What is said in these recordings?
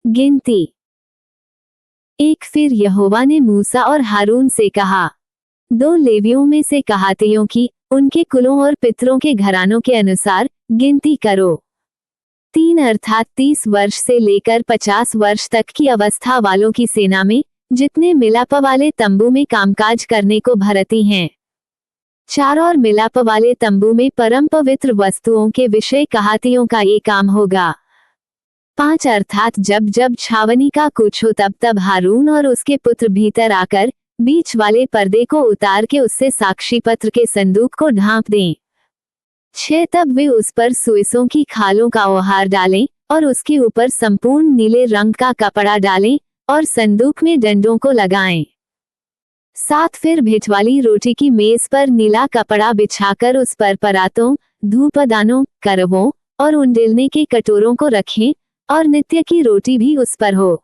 गिनती 1। फिर यहोवा ने मूसा और हारून से कहा, 2 लेवियों में से कहातियों की, उनके कुलों और पितरों के घरानों के अनुसार गिनती करो। 3 अर्थात 30 वर्ष से लेकर 50 वर्ष तक की अवस्था वालों की सेना में जितने मिलाप वाले तंबू में कामकाज करने को भरती हैं। 4 और मिलाप वाले तंबू में परम पवित्र वस्तुओं के विषय कहातियों का ये काम होगा। 5 अर्थात जब जब छावनी का कुछ हो तब तब हारून और उसके पुत्र भीतर आकर बीच वाले पर्दे को उतार के उससे साक्षी पत्र के संदूक को ढांप दें। 6 तब वे उस पर सुइसों की खालों का ओहार डालें और उसके ऊपर संपूर्ण नीले रंग का कपड़ा डालें और संदूक में डंडों को लगाएं। 7 फिर भिजवाली रोटी की मेज पर नीला कपड़ा बिछाकर उस पर परातों, धूपदानों, करवों और उंडेलने के कटोरों को रखें और नित्य की रोटी भी उस पर हो।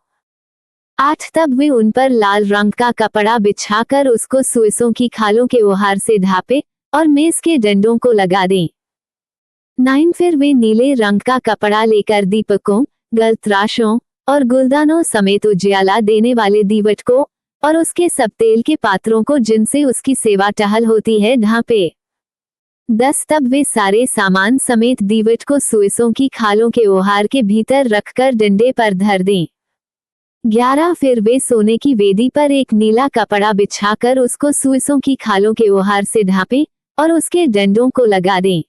8 तब वे उन पर लाल रंग का कपड़ा बिछाकर उसको सुइसों की खालों के ओहार से ढांपे और मेज के डंडों को लगा दें। 9 फिर वे नीले रंग का कपड़ा लेकर दीपकों, गलतराशों और गुलदानों समेत उजियाला देने वाले दीवट को और उसके सब तेल के पात्रों को जिनसे उसकी सेवा टहल होती है ढांपे। 10 तब वे सारे सामान समेत दीवट को सुइसों की खालों के ओहार के भीतर रखकर डंडे पर धर दें। 11 फिर वे सोने की वेदी पर एक नीला कपड़ा बिछाकर उसको सुइसों की खालों के ओहार से ढांपे और उसके डंडों को लगा दें।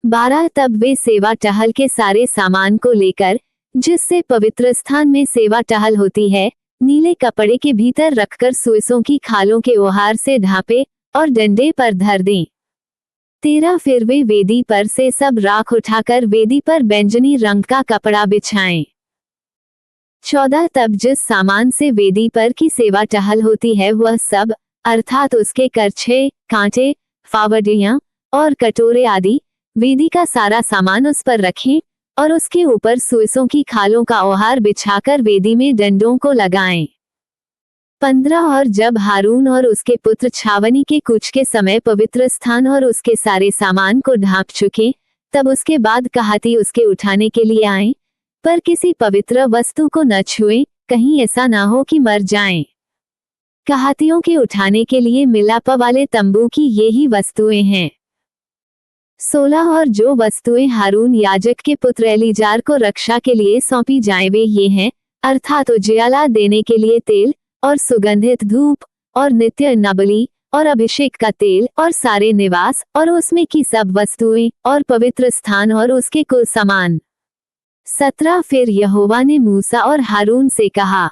12 तब वे सेवा टहल के सारे सामान को लेकर, जिससे पवित्र स्थान में सेवा टहल होती है, नीले कपड़े के भीतर रखकर सुइसों की खालों के ओहार से ढांपे और डंडे पर धर दें। 13 फिर वे वेदी पर से सब राख उठाकर वेदी पर बैंजनी रंग का कपड़ा बिछाएं। 14 तब जिस सामान से वेदी पर की सेवा टहल होती है वह सब, अर्थात उसके करछे, कांटे, फावड़ियां और कटोरे आदि, वेदी का सारा सामान उस पर रखें और उसके ऊपर सुइसों की खालों का ओहार बिछाकर वेदी में डंडों को लगाएं। 15 और जब हारून और उसके पुत्र छावनी के कूच के समय पवित्र स्थान और उसके सारे सामान को ढांप चुके, तब उसके बाद कहाती उसके उठाने के लिए आए, पर किसी पवित्र वस्तु को न छुएं, कहीं ऐसा ना हो कि मर जाएं। कहातियों के उठाने के लिए मिलाप वाले तंबू की यही वस्तुएं हैं। 16 और जो वस्तुएं हारून याजक के पुत्र एलीजार को रक्षा के लिए सौंपी जाएं वे ये हैं, अर्थात उजियाला देने के लिए तेल और सुगंधित धूप और नित्य अन्नबलि और अभिषेक का तेल और सारे निवास और उसमें की सब वस्तुएं और पवित्र स्थान और उसके कुल सामान। 17 फिर यहोवा ने मूसा और हारून से कहा,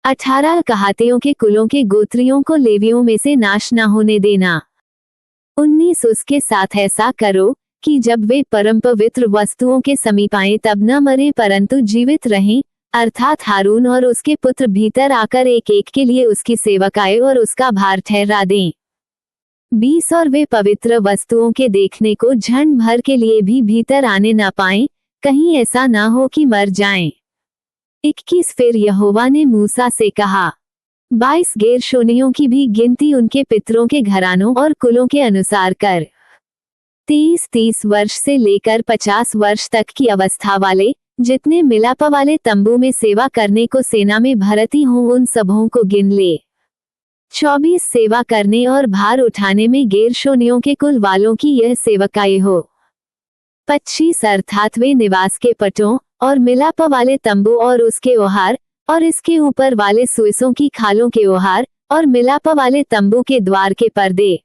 18 कहातियों के कुलों के गोत्रियों को लेवियों में से नाश न होने देना। 19 उसके साथ ऐसा करो कि जब वे परम पवित्र वस्तुओं के समीप आए तब न मरे परंतु जीवित रहें, अर्थात हारून और उसके पुत्र भीतर आकर एक एक के लिए उसकी सेवकाई और उसका भार ठहरा दें। 20 और वे पवित्र वस्तुओं के देखने को क्षण भर के लिए भी भीतर आने न पाएं, कहीं ऐसा ना हो कि मर जाएं। 21 फिर यहोवा ने मूसा से कहा, 22 गेरशोनियों की भी गिनती उनके पितरों के घरानों और कुलों के अनुसार कर। 30 वर्ष से लेकर 50 वर्ष तक की अवस्था वाले जितने मिलाप वाले तंबू में सेवा करने को सेना में भर्ती हों उन सबों को गिन ले। 24 सेवा करने और भार उठाने में गेरशोनियों के कुल वालों की यह सेवकाई हो। 25 अर्थात वे निवास के पटों और मिलाप वाले तंबू और उसके ओहार और इसके ऊपर वाले सुइसों की खालों के ओहार और मिलाप वाले तंबू के द्वार के पर्दे।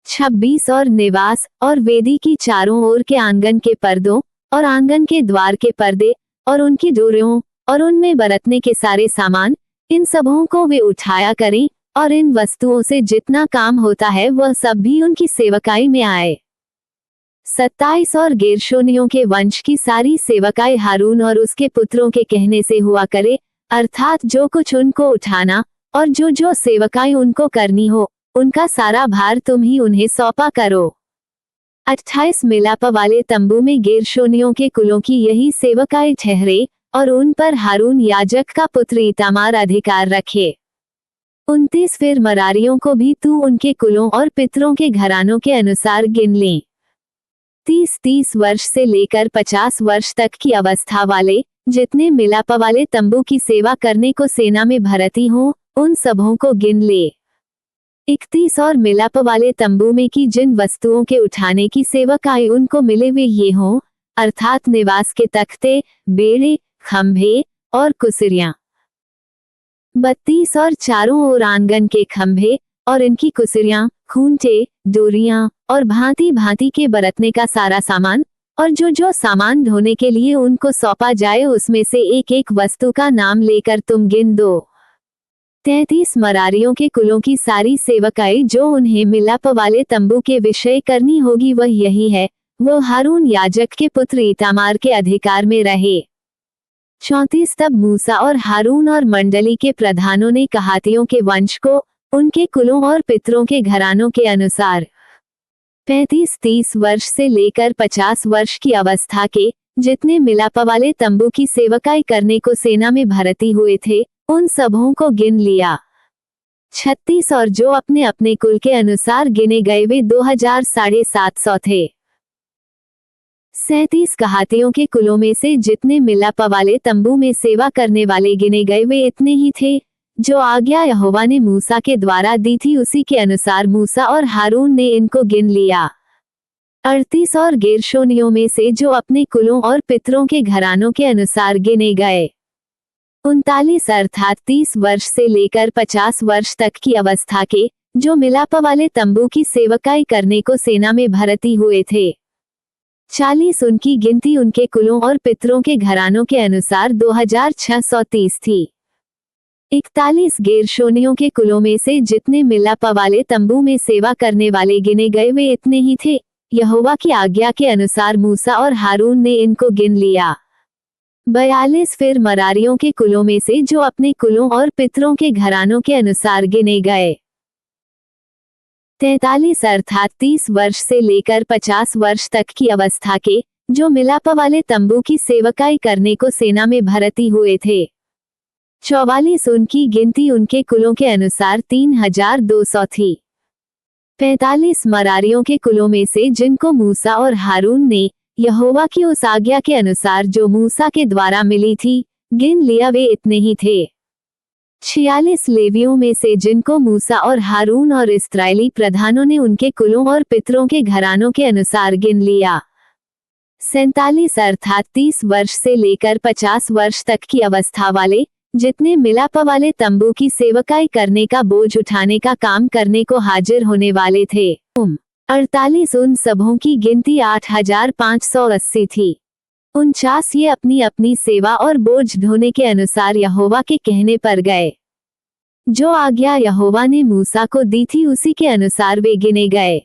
26 और निवास और वेदी की चारों ओर के आंगन के पर्दों और आंगन के द्वार के पर्दे और उनकी डोरियों और उनमें बरतने के सारे सामान, इन सबों को वे उठाया करें और इन वस्तुओं से जितना काम होता है वह सब भी उनकी सेवकाई में आए। 27 और गेरशोनियों के वंश की सारी सेवकाई हारून और उसके पुत्रों के कहने से हुआ करे, अर्थात जो कुछ उनको उठाना और जो जो सेवकाई उनको करनी हो, उनका सारा भार तुम ही उन्हें सौंपा करो। 28 मिलाप वाले तंबू में गेरशोनियों के कुलों की यही सेवकाई ठहरे और उन पर हारून याजक का पुत्र इतामार अधिकार रखे। 29 फिर मरारियों को भी तू उनके कुलों और पितरों के घरानों के अनुसार गिन ले। 30 वर्ष से लेकर 50 वर्ष तक की अवस्था वाले जितने मिलाप वाले तंबू की सेवा करने को सेना में भर्ती हों, उन सबों को गिन ले। 31 और मिलाप वाले तंबू में की जिन वस्तुओं के उठाने की सेवक आए उनको मिले वे ये हों, अर्थात निवास के तख्ते, बेड़े, खंभे और कुसिरियां। 32 और चारों ओर आंगन के खंभे और इनकी कुसिरियां, खूंटे, डोरियां और भांति भांति के बरतने का सारा सामान, और जो जो सामान ढोने के लिए उनको सौंपा जाए उसमें से एक एक वस्तु का नाम लेकर तुम गिन दो। 33 मरारियों के कुलों की सारी सेवकाई जो उन्हें मिलाप वाले तंबू के विषय करनी होगी वह यही है, वो हारून याजक के पुत्र इतामार के अधिकार में रहे। 34 तब मूसा और हारून और मंडली के प्रधानों ने कहातियों के वंश को उनके कुलों और पितरों के घरानों के अनुसार 35-30 वर्ष से लेकर 50 वर्ष की अवस्था के जितने मिलाप वाले तंबू की सेवकाई करने को सेना में भर्ती हुए थे उन सबों को गिन लिया। 36 और जो अपने अपने कुल के अनुसार गिने गए वे 2750 थे। 37 कहातियों के कुलों में से जितने मिलाप वाले तंबू में सेवा करने वाले गिने गए वे इतने ही थे, जो आज्ञा यहोवा ने मूसा के द्वारा दी थी उसी के अनुसार मूसा और हारून ने इनको गिन लिया। 38 और गेरशोनियों में से जो अपने कुलों और पितरों के घरानों के अनुसार गिने गए 39 अर्थात 30 वर्ष से लेकर 50 वर्ष तक की अवस्था के जो मिलाप वाले तंबू की सेवकाई करने को सेना में भर्ती हुए थे। 40 उनकी गिनती उनके कुलों और पितरों के घरानों के अनुसार 2630 थी। 41 गेरशोनियों के कुलों में से जितने मिलाप वाले तंबू में सेवा करने वाले गिने गए वे इतने ही थे, यहोवा की आज्ञा के अनुसार मूसा और हारून ने इनको गिन लिया। 42 फिर मरारियों के कुलों में से जो अपने कुलों और पितरों के घरानों के अनुसार गिने गए 43 अर्थात 30 वर्ष से लेकर 50 वर्ष तक की अवस्था के जो मिलाप वाले तंबू की सेवकाई करने को सेना में भर्ती हुए थे। 44 उनकी गिनती उनके कुलों के अनुसार 3200 थी। 45 मरारियों के कुलों में से जिनको मूसा और हारून ने यहोवा की उस आज्ञा के अनुसार जो मूसा के द्वारा मिली थी गिन लिया वे इतने ही थे। 46 लेवियों में से जिनको मूसा और हारून और इस्राएली प्रधानों ने उनके कुलों और पितरों के घरानों के अनुसार गिन लिया। 47 अर्थात 30 वर्ष से लेकर 50 वर्ष तक की अवस्था वाले जितने मिलाप वाले तंबू की सेवकाई करने का बोझ उठाने का काम करने को हाजिर होने वाले थे। 48 उन सबों की गिनती 8580 थी। 49 ये अपनी अपनी सेवा और बोझ ढोने के अनुसार यहोवा के कहने पर गए। जो आज्ञा यहोवा ने मूसा को दी थी उसी के अनुसार वे गिने गए।